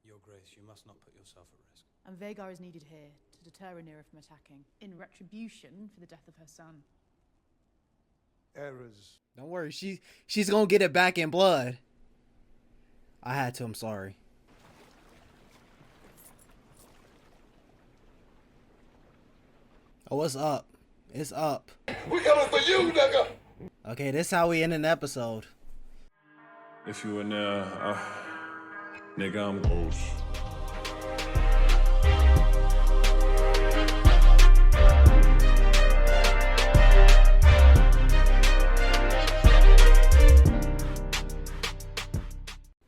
Your Grace, you must not put yourself at risk. And Vhagar is needed here to deter Rhaenyra from attacking, in retribution for the death of her son. Errors. Don't worry, she's gonna get it back in blood. I had to, I'm sorry. Oh, what's up? It's up. We coming for you, nigga! Okay, this how we end an episode. If you in there, nigga, I'm ghost.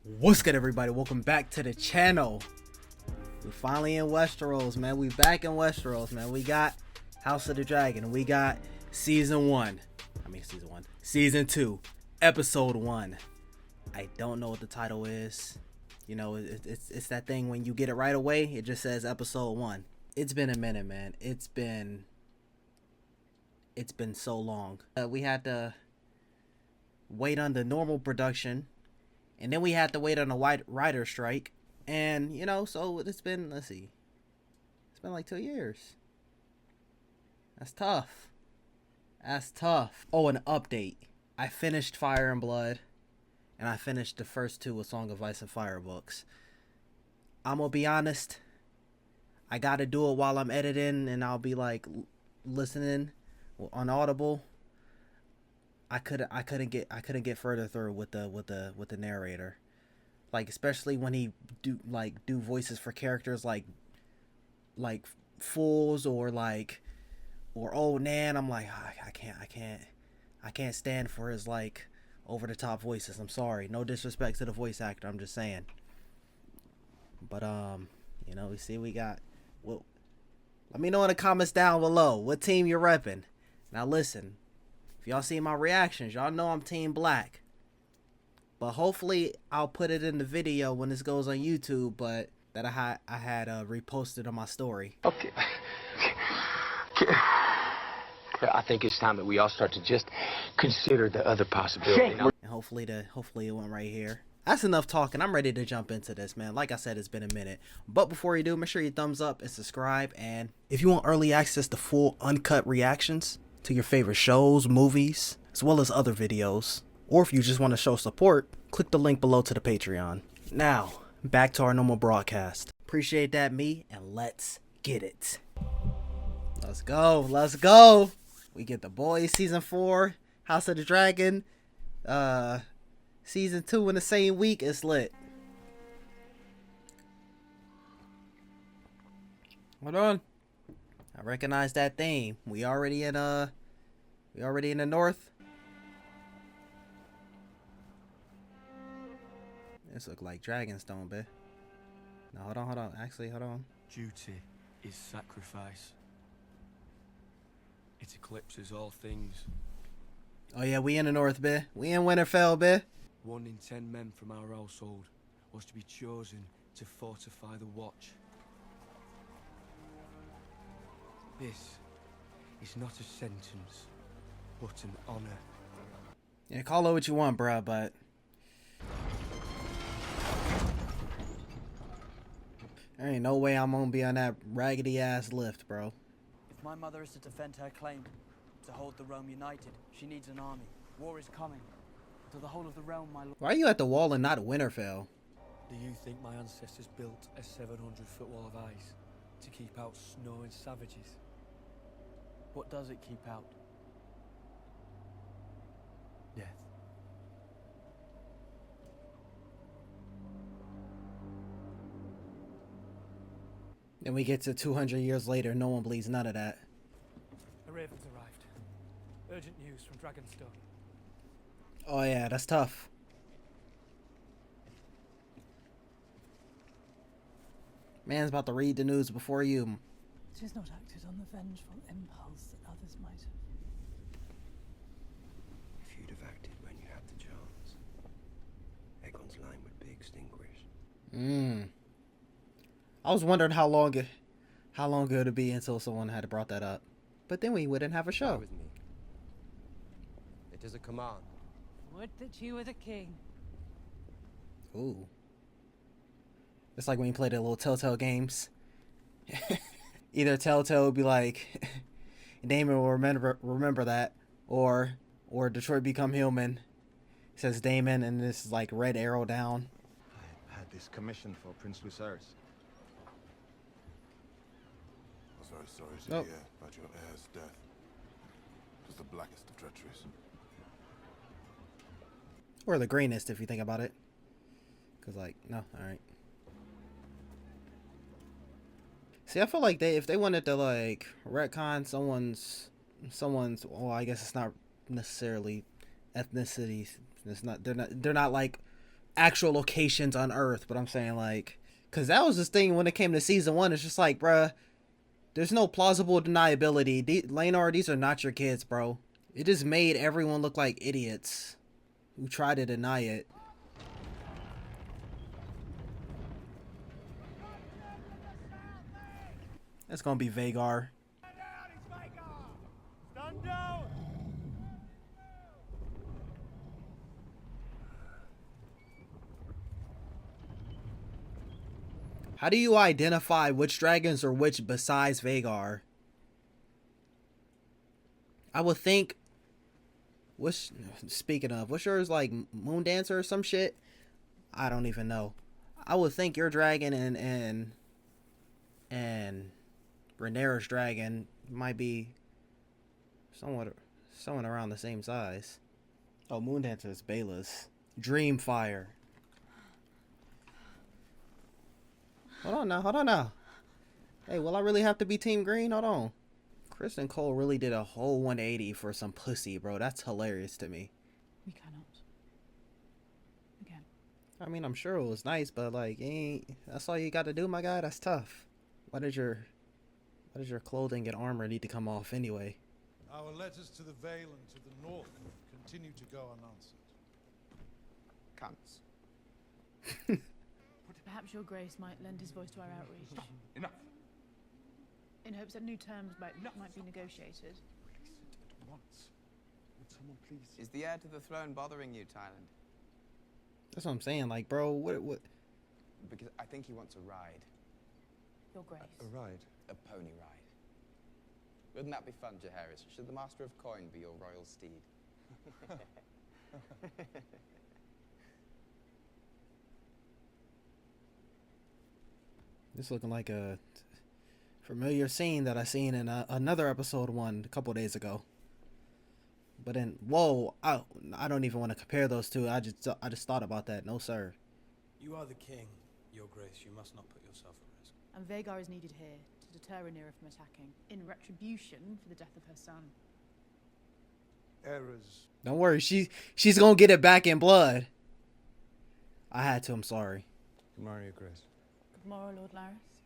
What's good, everybody? Welcome back to the channel. We finally in Westeros, man. We back in Westeros, man. We got House of the Dragon. We got season 2, episode 1. I don't know what the title is. You know, it's that thing when you get it right away, it just says episode 1. It's been a minute, man. It's been so long. We had to wait on the normal production. And then we had to wait on a writer strike. And, you know, so it's been, let's see. It's been like 2 years. That's tough. That's tough. Oh, an update. I finished Fire and Blood. And I finished the first 2 A Song of Ice and Fire books. I'm gonna be honest. I gotta do it while I'm editing. And I'll be like listening on Audible. I couldn't get further through with the narrator, like especially when he do voices for characters like fools or old Nan. I'm like, I can't stand for his like over the top voices. I'm sorry, no disrespect to the voice actor. I'm just saying. But you know, we got. Well, let me know in the comments down below what team you're repping. Now listen. If y'all see my reactions, y'all know I'm Team Black. But hopefully I'll put it in the video when this goes on YouTube, but that I had reposted on my story. Okay. I think it's time that we all start to just consider the other possibility. And hopefully it went right here. That's enough talking. I'm ready to jump into this, man. Like I said, it's been a minute. But before you do, make sure you thumbs up and subscribe. And if you want early access to full uncut reactions to your favorite shows, movies, as well as other videos, or if you just want to show support, click the link below to the Patreon. Now, back to our normal broadcast. Appreciate that, me, and let's get it. Let's go. We get The Boys season 4, House of the Dragon, season 2 in the same week. It's lit. Hold on. I recognize that theme. We already in the north. This look like Dragonstone, babe. No, hold on. Actually, hold on. Duty is sacrifice. It eclipses all things. Oh yeah, we in the north, babe. We in Winterfell, babe. 1 in 10 men from our household was to be chosen to fortify the watch. This is not a sentence, but an honor. Yeah, call it what you want, bruh, but there ain't no way I'm gonna be on that raggedy ass lift, bro. If my mother is to defend her claim, to hold the realm united, she needs an army. War is coming. To the whole of the realm, my lord. Why are you at the wall and not Winterfell? Do you think my ancestors built a 700-foot wall of ice to keep out snow and savages? What does it keep out? Death. Then we get to 200 years later, no one believes none of that. The Ravens arrived. Urgent news from Dragonstone. Oh yeah, that's tough. Man's about to read the news before you. She's not acted on the vengeful impulse that others might have. If you'd have acted when you had the chance, Aegon's line would be extinguished. I was wondering how long it would be until someone had brought that up. But then we wouldn't have a show. With me. It is a command. Would that you were the king. Ooh. It's like when you play the little Telltale games. Either Telltale would be like, Damon will remember that, or Detroit Become Human. It says Damon, and this is like red arrow down. I had this commission for Prince Viserys. I was very sorry to hear about your heir's death. It was the blackest of treacheries. Or the greenest, if you think about it. Cause like, no, alright. See, I feel like if they wanted to like retcon someone's well, I guess it's not necessarily ethnicities. It's not they're not like actual locations on Earth, but I'm saying like, cause that was this thing when it came to season 1. It's just like, bruh, there's no plausible deniability. Laenor, these are not your kids, bro. It just made everyone look like idiots who try to deny it. That's gonna be Vhagar. Stand down! How do you identify which dragons are which besides Vhagar? I would think. Speaking of, what's yours, like Moon Dancer or some shit? I don't even know. I would think your dragon and Rhaenyra's dragon might be somewhat around the same size. Oh, Moon Dancer is Baela's. Dreamfire. Hold on now. Hey, will I really have to be Team Green? Hold on. Kristen Cole really did a whole 180 for some pussy, bro. That's hilarious to me. We cannot. Again. I mean, I'm sure it was nice, but like, that's all you got to do, my guy? That's tough. Why does your clothing and armor need to come off anyway? Our letters to the Vale and to the north continue to go unanswered. Cunts. Perhaps your grace might lend his voice to our outreach. Stop. Enough. In hopes that new terms might be negotiated. At once. Would someone please? Is the heir to the throne bothering you, Thailand? That's what I'm saying. Like, bro, what? Because I think he wants a ride. Your grace. A ride? A pony ride. Wouldn't that be fun, Jaehaerys? Should the Master of Coin be your royal steed? This looking like a familiar scene that I seen in another episode one a couple days ago. But then, whoa, I don't even want to compare those two. I just thought about that. No, sir. You are the king, Your Grace. You must not put yourself at risk. And Vhagar is needed here to deter Rhaenyra from attacking, in retribution for the death of her son. Errors. Don't worry, she's gonna get it back in blood. I had to. I'm sorry. Good morning, Your Grace. Good morrow, Lord Larys.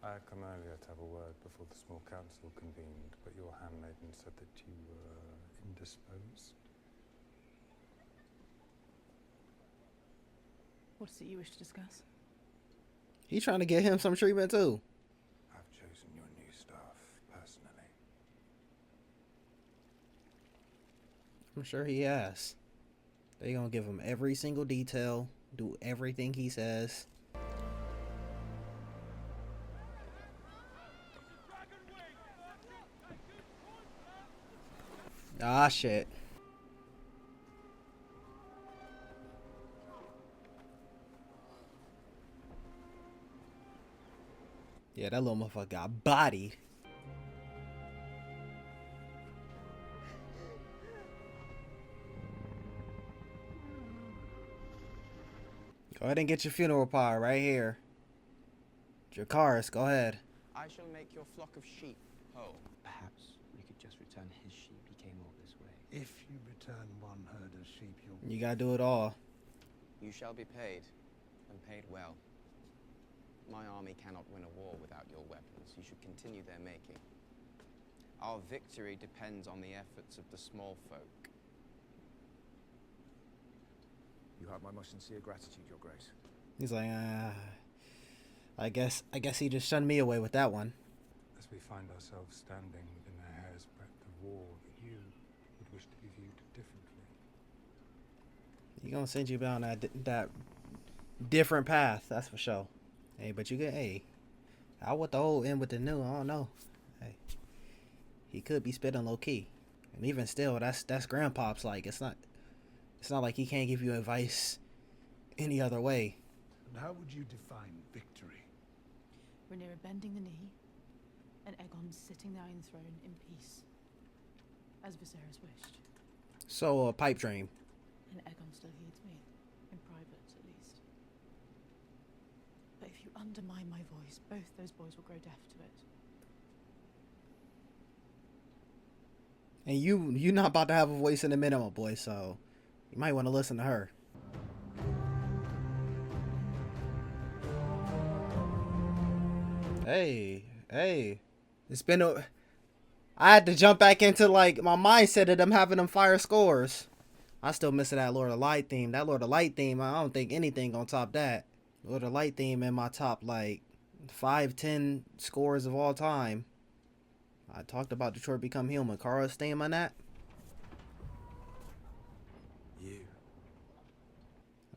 I had come earlier to have a word before the small council convened, but your handmaiden said that you were indisposed. What is it you wish to discuss? He's trying to get him some treatment too. I've chosen your new staff personally. I'm sure he has. They're gonna give him every single detail, do everything he says. Ah, shit. Yeah, that little motherfucker got bodied. Go ahead and get your funeral pyre right here. Dracarys, go ahead. I shall make your flock of sheep whole. Perhaps we could just return his sheep. He came all this way. If you return one herd of sheep, you'll... You gotta do it all. You shall be paid, and paid well. My army cannot win a war without your weapons. You should continue their making. Our victory depends on the efforts of the small folk. You have my most sincere gratitude, Your Grace. He's like, I guess he just shunned me away with that one. As we find ourselves standing within a hair's breadth of war that you would wish to be viewed differently. He gonna send you down different path, that's for sure. Hey, but you get, hey, I want the old end with the new. I don't know. Hey, he could be spitting low key, and even still, that's grandpop's. Like it's not like he can't give you advice any other way. And how would you define victory? Rhaenyra bending the knee, and Aegon sitting there enthroned in peace, as Viserys wished. So a pipe dream. And Aegon still heeds me, in private at least. But if you undermine my voice, both those boys will grow deaf to it. And you not about to have a voice in a minute, my boy, so you might want to listen to her. Hey, it's been I had to jump back into like my mindset of them having them fire scores. I still missing that Lord of Light theme. That Lord of Light theme, I don't think anything gonna top that. Lord of Light theme in my top like 5-10 scores of all time. I talked about Detroit Become Human. Kara's theme on that. You.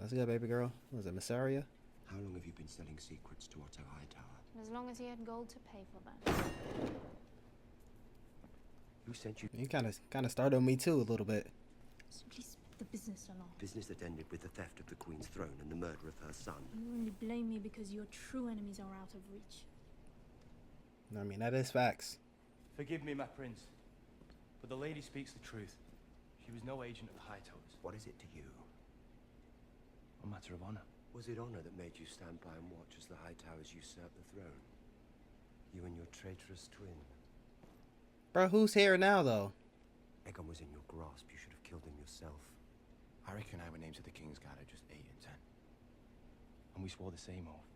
That's good, baby girl. Was it Massaria? How long have you been selling secrets to Otto Hightower? As long as he had gold to pay for them. Who sent you? You kind of started on me too a little bit. Simply spit the business along. Business that ended with the theft of the Queen's throne and the murder of her son. You only blame me because your true enemies are out of reach. I mean, that is facts. Forgive me, my prince, but the lady speaks the truth. She was no agent of the Hightowers. What is it to you? A matter of honor. Was it honor that made you stand by and watch as the Hightowers usurped the throne? You and your traitorous twin. Bro, who's here now, though? Aegon was in your grasp. You should have killed him yourself. I reckon our names of the King's Guard are just 8 and 10. And we swore the same oath.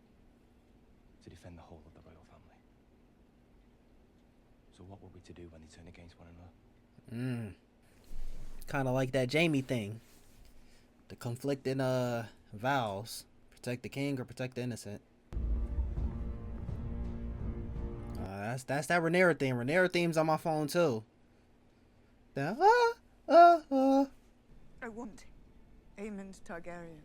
To defend the whole of the royal family. So what were we to do when they turn against one another? Kind of like that Jaime thing. The conflicting vows. Protect the king or protect the innocent. That's that Rhaenyra theme. Rhaenyra theme's on my phone too. The I want Aemond Targaryen.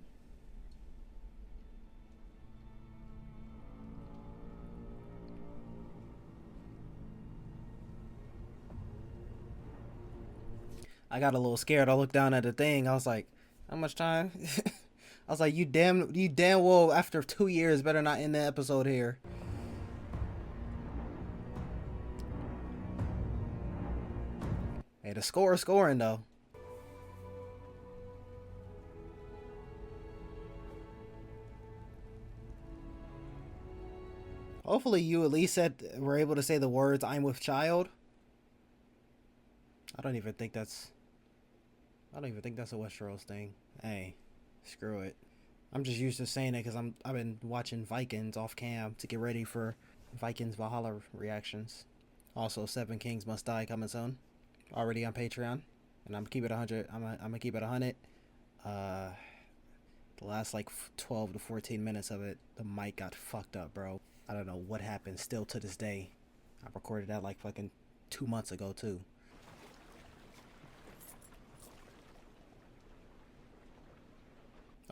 I got a little scared. I looked down at the thing. I was like, how much time? I was like, you damn well after 2 years better not end the episode here. Hey, the score is scoring though. Hopefully you at least were able to say the words "I'm with child." I don't even think that's a Westeros thing. Hey, screw it. I'm just used to saying it because I've been watching Vikings off cam to get ready for Vikings Valhalla reactions. Also, 7 Kings Must Die coming soon. Already on Patreon, and I'm gonna keep it 100. I'm gonna keep it 100. The last like 12 to 14 minutes of it, the mic got fucked up, bro. I don't know what happened. Still to this day, I recorded that like fucking 2 months ago too.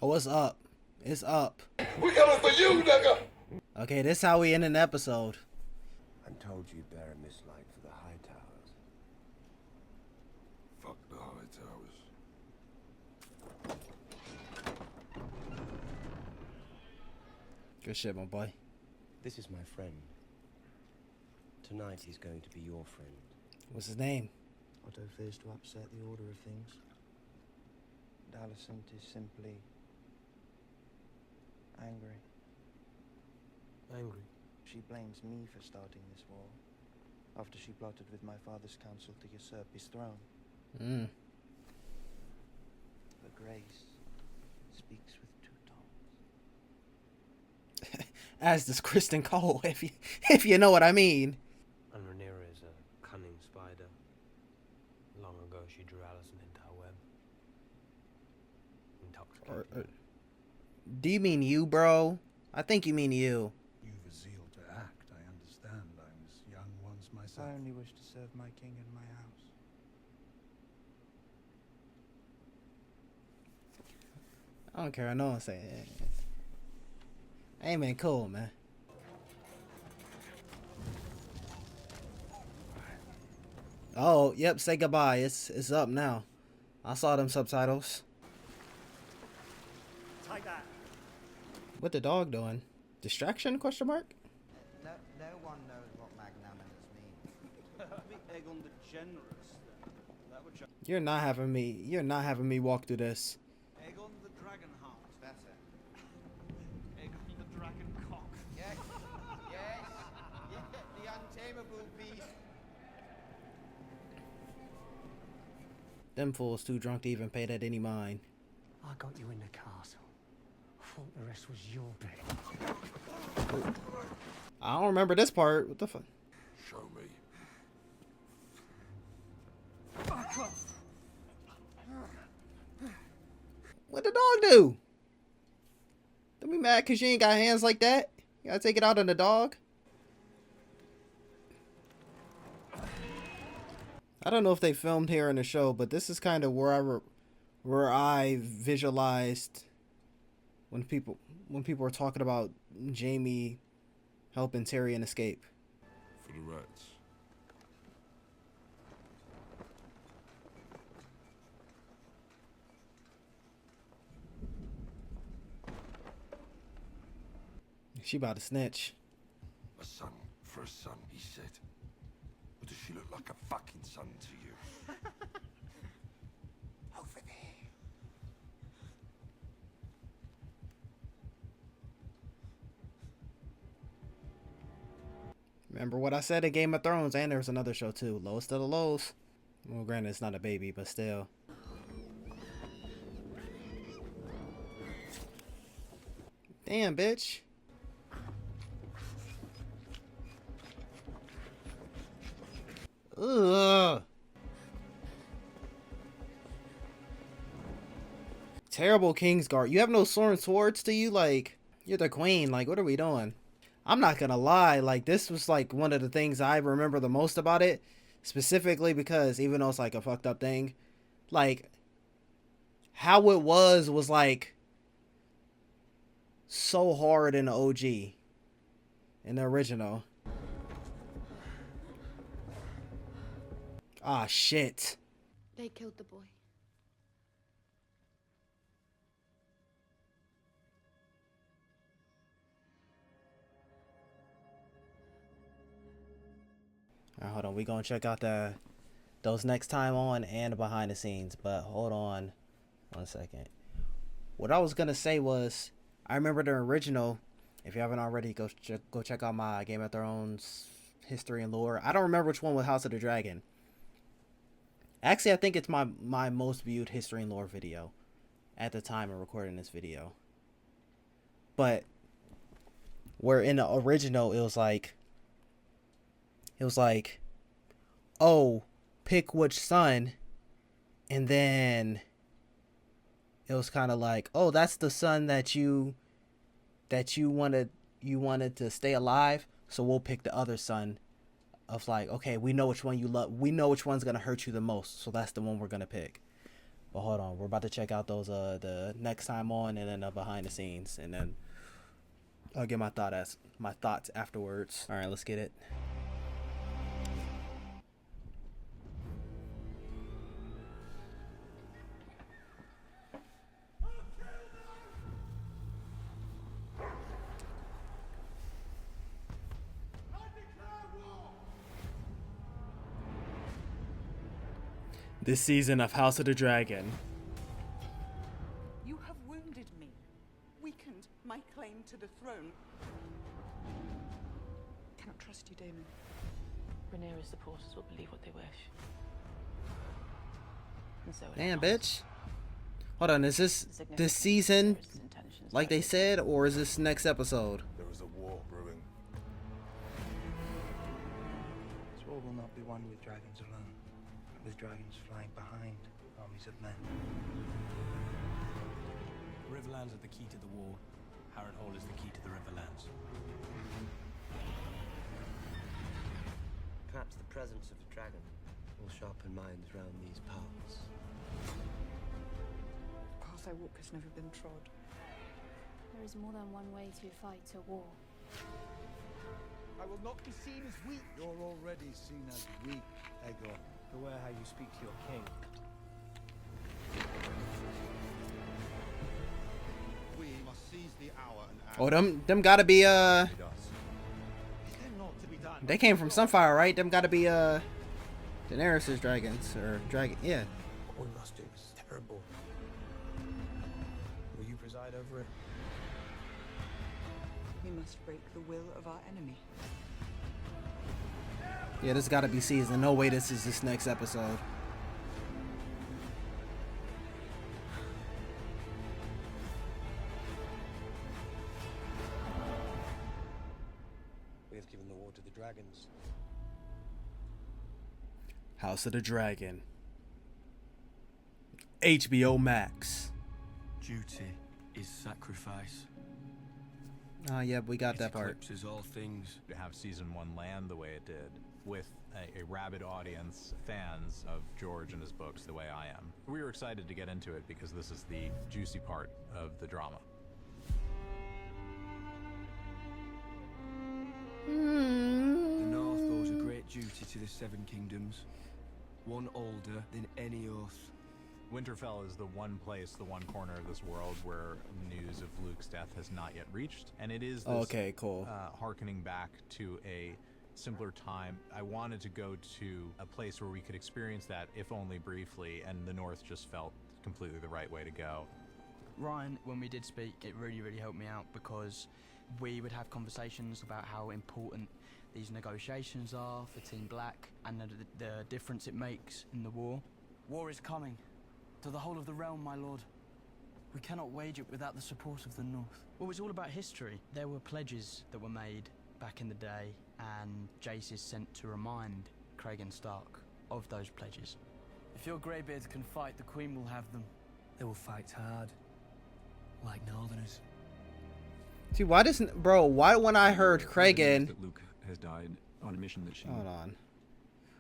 Oh, it's up. It's up. We coming for you, nigga! Okay, this is how we end an episode. I'm told you bear a mislike for the Hightowers. Fuck the Hightowers. Good shit, my boy. This is my friend. Tonight he's going to be your friend. What's his name? Otto fears to upset the order of things. And Alicent is simply angry. Angry? She blames me for starting this war, after she plotted with my father's council to usurp his throne. But Grace speaks with 2 tongues. As does Kristen Cole, if you know what I mean. And Rhaenyra is a cunning spider. Long ago she drew Alicent into her web. Intoxicating. Do you mean you, bro? I think you mean you. You've a zeal to act, I understand. I was young once myself. I only wish to serve my king and my house. I don't care. I know I'm saying. Hey man, cool man. Oh, yep, say goodbye. It's up now. I saw them subtitles. Take that. What the dog doing? Distraction? Question mark? No one knows what magnanimous means. Aegon the Generous, then. That would You're not having me walk through this. Aegon the Dragonheart. That's it. Aegon the Dragon Cock. Yes, yes, the untamable beast. Them fools too drunk to even pay that any mind. I got you in the castle. I thought the rest was your bit. I don't remember this part. What the fuck? Show me. What the dog do? Don't be mad because you ain't got hands like that. You gotta take it out on the dog. I don't know if they filmed here in the show, but this is kind of where I visualized when people were talking about Jaime helping Tyrion escape. For the rats. She about to snitch. A son for a son, he said. Or does she look like a fucking son to you? Over there. Remember what I said in Game of Thrones, and there's another show too. Lowest of the lows. Well, granted, it's not a baby, but still. Damn, bitch. Ugh. Terrible Kingsguard. You have no swords to you? Like, you're the queen. Like, what are we doing? I'm not gonna lie. Like, this was like one of the things I remember the most about it. Specifically because even though it's like a fucked up thing, like, how it was like so hard in the OG. In the original. Ah, shit. They killed the boy. Alright, hold on. We gonna check out those next time on and behind the scenes. But hold on 1 second. What I was gonna say was, I remember the original. If you haven't already, go check out my Game of Thrones history and lore. I don't remember which one was House of the Dragon. Actually, I think it's my most viewed history and lore video at the time of recording this video. But where in the original it was like, oh, pick which son, and then it was kind of like, oh, that's the son that you wanted to stay alive, so we'll pick the other son. Of like, okay, we know which one you love. We know which one's gonna hurt you the most, so that's the one we're gonna pick. But hold on, we're about to check out those the next time on, and then behind the scenes, and then I'll get my thoughts afterwards. All right, let's get it. This season of House of the Dragon. You have wounded me, weakened my claim to the throne. Cannot trust you, Damon. Rhaenyra's supporters will believe what they wish. And so damn, bitch. Hold on, is this season, like they said, or is this next episode? There is a war brewing. This war will not be won with dragons alone. With dragons flying behind armies of men. Riverlands are the key to the war. Harrenhal is the key to the Riverlands. Perhaps the presence of a dragon will sharpen minds round these parts. The path I walk has never been trod. There is more than one way to fight a war. I will not be seen as weak. You're already seen as weak, Aegon. Beware how you speak to your king. We must seize the hour and act. Oh, them gotta be Is there not to be done? they came from Sunfire, right? Them gotta be Daenerys' dragons or dragon. Yeah. What we must do is terrible. Will you preside over it? We must break the will of our enemy. Yeah, this gotta be season. No way this is this next episode. We have given the war to the dragons. House of the Dragon. HBO Max. Duty is sacrifice. Oh, yeah, we got that part. Eclipses all things. To have season 1 land the way it did, with a rabid audience, fans of George and his books the way I am. We were excited to get into it because this is the juicy part of the drama. The North owes a great duty to the Seven Kingdoms, one older than any oath. Winterfell is the one place, the one corner of this world where news of Luke's death has not yet reached, and it is this, okay, cool. Harkening back to a simpler time. I wanted to go to a place where we could experience that, if only briefly, and the North just felt completely the right way to go. Ryan, when we did speak, it really, really helped me out because we would have conversations about how important these negotiations are for Team Black and the difference it makes in the war. War is coming. To the whole of the realm, my lord. We cannot wage it without the support of the North. Well, it's all about history. There were pledges that were made back in the day, and Jace is sent to remind Cregan Stark of those pledges. If your greybeards can fight, the Queen will have them. They will fight hard, like Northerners. See, why doesn't, bro? Why when I heard Cregan? That Luke has died on a mission that she. Hold on.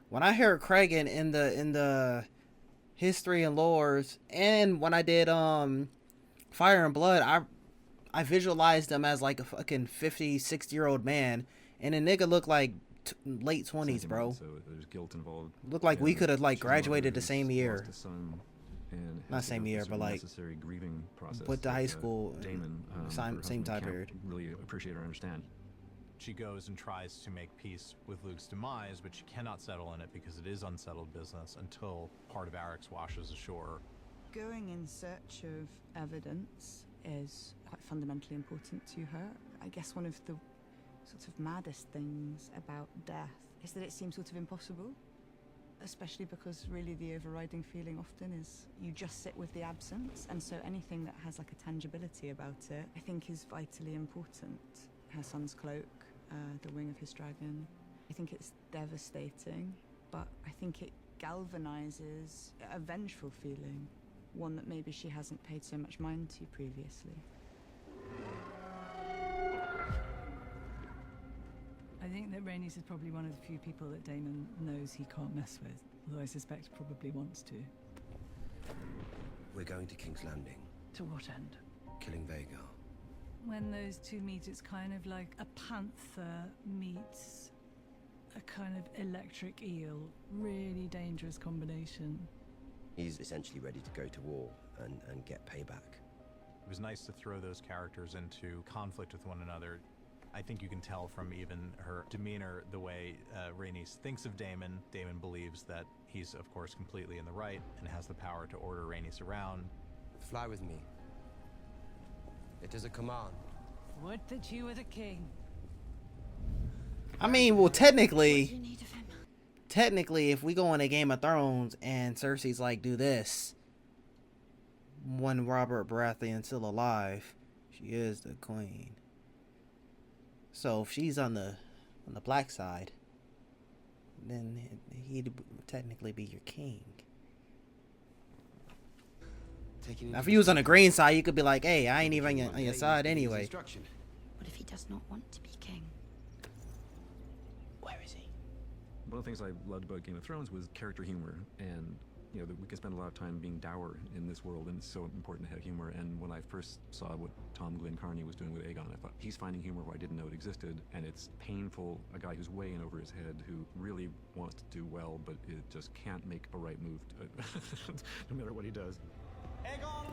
When I heard Cregan in the history and lores, and when I did Fire and Blood, I visualized him as like a fucking 50, 60-year-old man, and a nigga looked like late 20s, bro. So there's guilt involved. Looked like we could have like graduated the same year. And not same year, but like necessary grieving process. With the high school, Damon, same time period. Really appreciate or understand. She goes and tries to make peace with Luke's demise, but she cannot settle in it because it is unsettled business until part of Arrax washes ashore. Going in search of evidence is quite fundamentally important to her. I guess one of the sort of maddest things about death is that it seems sort of impossible, especially because really the overriding feeling often is you just sit with the absence, and so anything that has like a tangibility about it I think is vitally important. Her son's cloak, the wing of his dragon. I think it's devastating, but I think it galvanizes a vengeful feeling, one that maybe she hasn't paid so much mind to previously. I think that Rhaenys is probably one of the few people that Daemon knows he can't mess with, although I suspect probably wants to. We're going to King's Landing. To what end? Killing Vhagar. When those two meet, it's kind of like a panther meets a kind of electric eel. Really dangerous combination. He's essentially ready to go to war and get payback. It was nice to throw those characters into conflict with one another. I think you can tell from even her demeanor, the way Rhaenys thinks of Daemon. Daemon believes that he's, of course, completely in the right and has the power to order Rhaenys around. Fly with me. It is a command. Would that you were the king. I mean, well, technically, if we go into Game of Thrones and Cersei's like, do this, when Robert Baratheon's still alive, she is the queen. So if she's on the black side, then he'd technically be your king. Now, if he was on the green side, you could be like, hey, I ain't even on your side anyway. What if he does not want to be king? Where is he? One of the things I loved about Game of Thrones was character humor, and you know, that we can spend a lot of time being dour in this world, and it's so important to have humor. And when I first saw what Tom Glyn Carney was doing with Aegon, I thought, he's finding humor where I didn't know it existed, and it's painful. A guy who's way in over his head, who really wants to do well, but it just can't make a right move no matter what he does.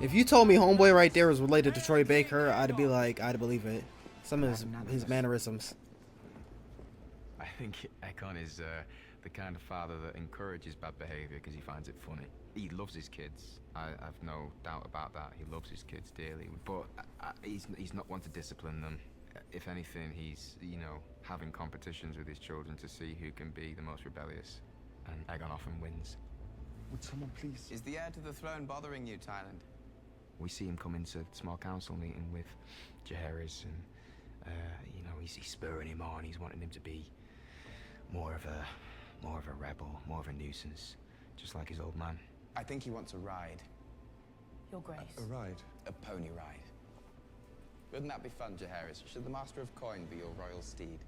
If you told me Homeboy right there was related to Troy Baker, I'd be like, I'd believe it. Some of his mannerisms. I think Aegon is the kind of father that encourages bad behaviour because he finds it funny. He loves his kids. I've no doubt about that. He loves his kids dearly, but he's not one to discipline them. If anything, he's, you know, having competitions with his children to see who can be the most rebellious, and Aegon often wins. Would someone please... Is the heir to the throne bothering you, Thailand? We see him come into small council meeting with Jaehaerys, and you know, he's spurring him on. He's wanting him to be more of a rebel, more of a nuisance, just like his old man. I think he wants a ride. Your Grace. A ride? A pony ride. Wouldn't that be fun, Jaehaerys? Should the Master of Coin be your royal steed?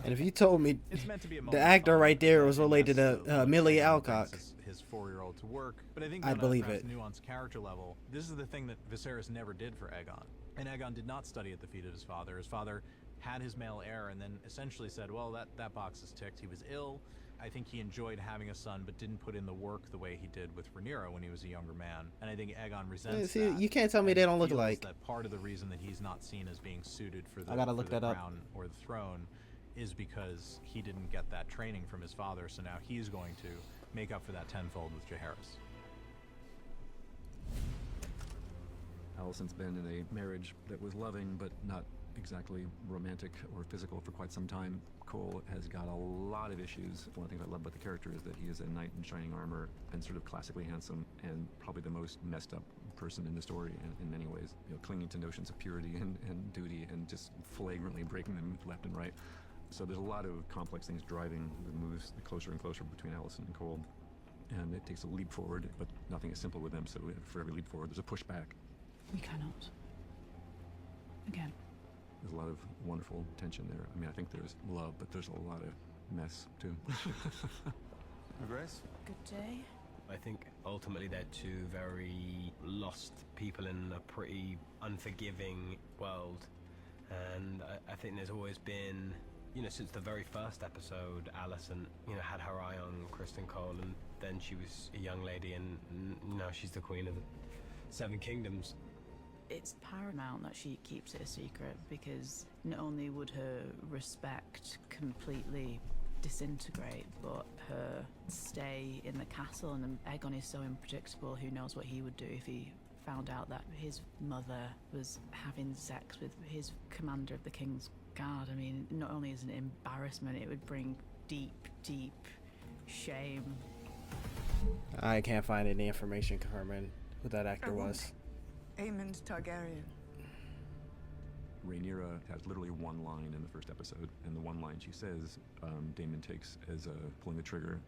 And if you told me It's meant to be a the moment actor of right there fun, was related to Millie Alcock, his 4-year-old to work, but I think I'd on believe a perhaps it. nuanced character level, this is the thing that Viserys never did for Aegon. And Aegon did not study at the feet of his father. His father had his male heir and then essentially said, well, that box is ticked. He was ill. I think he enjoyed having a son, but didn't put in the work the way he did with Rhaenyra when he was a younger man. And I think Aegon resents See, that. you can't tell me they don't look feels alike. That part of the reason that he's not seen as being suited for the, I gotta for look the that up. crown or the throne is because he didn't get that training from his father, so now he's going to make up for that tenfold with Jaehaerys. Alicent's been in a marriage that was loving but not exactly romantic or physical for quite some time. Cole has got a lot of issues. One thing I love about the character is that he is a knight in shining armor and sort of classically handsome and probably the most messed up person in the story in many ways. You know, clinging to notions of purity and duty and just flagrantly breaking them left and right. So there's a lot of complex things driving the moves closer and closer between Alicent and Cole. And it takes a leap forward, but nothing is simple with them, so for every leap forward, there's a pushback. We cannot. Again. There's a lot of wonderful tension there. I mean, I think there's love, but there's a lot of mess, too. Your Grace? Good day. I think ultimately they're two very lost people in a pretty unforgiving world. And I think there's always been, you know, since the very first episode, Alicent, you know, had her eye on Kristen Cole, and then she was a young lady, and now she's the Queen of the Seven Kingdoms. It's paramount that she keeps it a secret, because not only would her respect completely disintegrate, but her stay in the castle, and Aegon is so unpredictable, who knows what he would do if he found out that his mother was having sex with his commander of the King's Guard. I mean, not only is it an embarrassment, it would bring deep, deep shame. I can't find any information confirming who that actor was. Aemond Targaryen. Rhaenyra has literally one line in the first episode, and the one line she says, Daemon takes as pulling the trigger.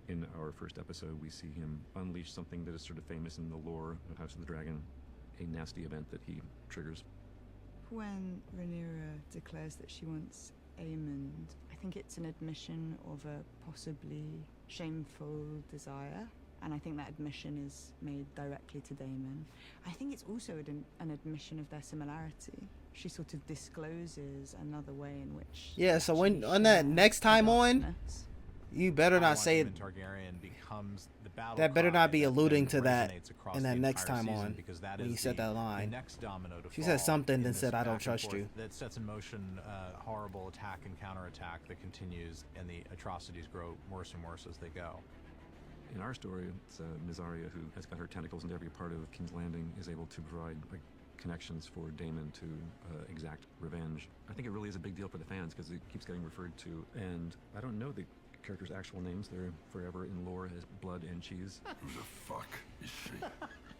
In our first episode, we see him unleash something that is sort of famous in the lore of House of the Dragon, a nasty event that he triggers. When Rhaenyra declares that she wants Aemond, I think it's an admission of a possibly shameful desire. And I think that admission is made directly to Daemon. I think it's also an admission of their similarity. She sort of discloses another way in which... Yeah, so when on that next time on, you better not say it. Targaryen becomes the battle That better cry not be that alluding then to that resonates across in the that next entire time season, on, because that when is you said that the line. next domino to She fall said something, in then this said, "I back don't and trust forth you." That sets in motion horrible attack and counterattack that continues, and the atrocities grow worse and worse as they go. In our story, it's Mizaria, who has got her tentacles into every part of King's Landing, is able to provide connections for Daemon to exact revenge. I think it really is a big deal for the fans because it keeps getting referred to, and I don't know the characters' actual names. They're forever in lore as Blood and Cheese. Who the fuck is she?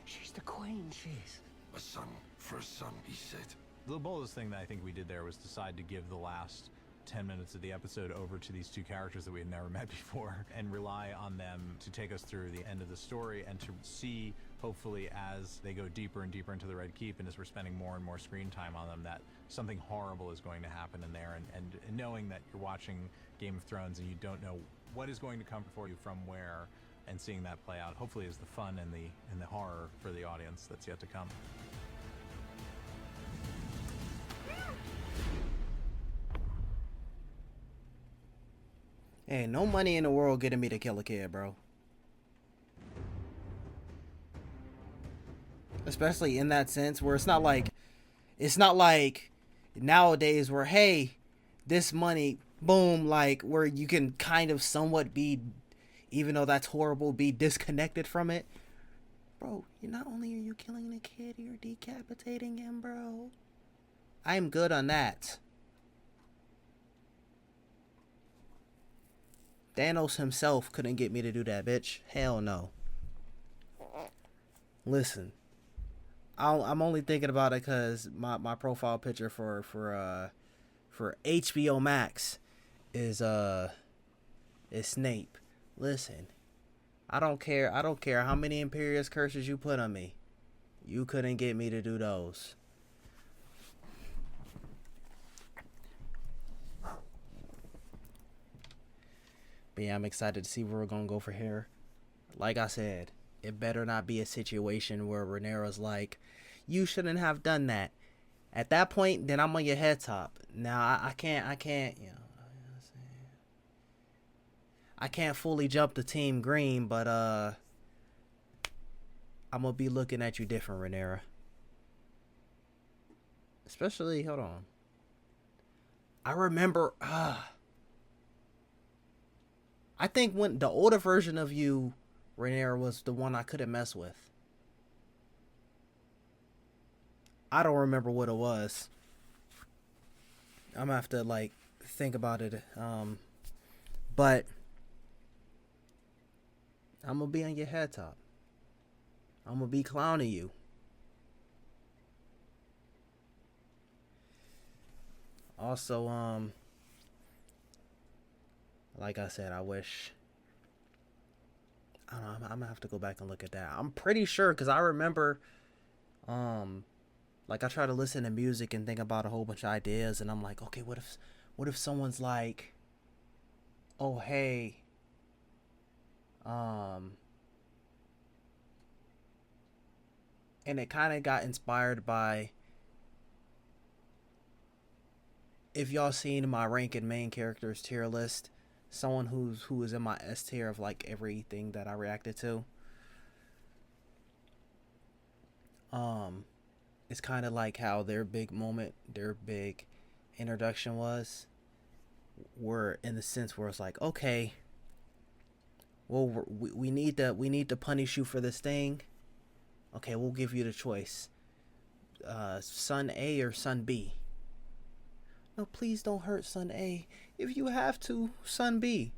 She's the queen, she is. A son, first son, he said. The boldest thing that I think we did there was decide to give the last 10 minutes of the episode over to these two characters that we had never met before and rely on them to take us through the end of the story and to see, hopefully, as they go deeper and deeper into the Red Keep and as we're spending more and more screen time on them, that something horrible is going to happen in there, and knowing that you're watching Game of Thrones and you don't know what is going to come for you from where, and seeing that play out hopefully is the fun and the horror for the audience that's yet to come. Ain't no money in the world getting me to kill a kid, bro. Especially in that sense where it's not like nowadays where, hey, this money, boom, like where you can kind of somewhat be, even though that's horrible, be disconnected from it. Bro, not only are you killing the kid, you're decapitating him, bro. I'm good on that. Thanos himself couldn't get me to do that, bitch. Hell no. Listen, I'm only thinking about it because my profile picture for HBO Max is Snape. Listen, I don't care how many Imperious curses you put on me. You couldn't get me to do those. But yeah, I'm excited to see where we're gonna go for here. Like I said, it better not be a situation where Rhaenyra's like, you shouldn't have done that. At that point, then I'm on your head top. Now I can't, I can't fully jump the team green, but I'm gonna be looking at you different, Rhaenyra. Especially, hold on. I remember, I think when the older version of you, Rhaenyra, was the one I couldn't mess with. I don't remember what it was. I'm gonna have to like think about it. But I'm gonna be on your head top. I'm gonna be clowning you. Also, like I said, I wish. I don't know. I'm gonna have to go back and look at that. I'm pretty sure because I remember, like I try to listen to music and think about a whole bunch of ideas, and I'm like, okay, what if someone's like, oh hey, and it kind of got inspired by, if y'all seen my rank and main characters tier list, someone who is in my S tier of like everything that I reacted to. It's kind of like how their big introduction was, where in the sense where it's like, okay, well we need to punish you for this thing. Okay, we'll give you the choice, son A or son B. No, please don't hurt son A. If you have to, son B.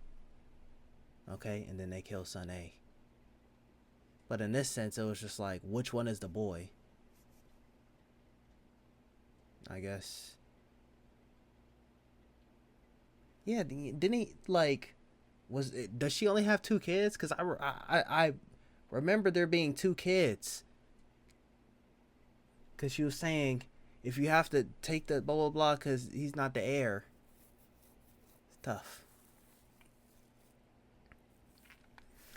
Okay, and then they kill son A. But in this sense, it was just like, which one is the boy? I guess. Yeah, didn't he, like, does she only have 2 kids? Because I remember there being 2 kids. Because she was saying, if you have to take the blah blah blah because he's not the heir. It's tough.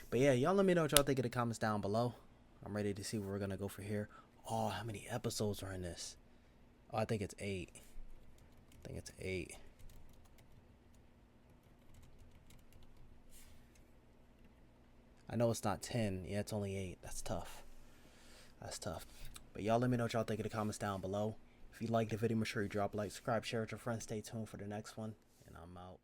But yeah, y'all let me know what y'all think in the comments down below. I'm ready to see where we're gonna go for here. Oh, how many episodes are in this? Oh, I think it's 8. I know it's not 10. Yeah, it's only 8. That's tough. But y'all let me know what y'all think in the comments down below. If you liked the video, make sure you drop a like, subscribe, share with your friends. Stay tuned for the next one. And I'm out.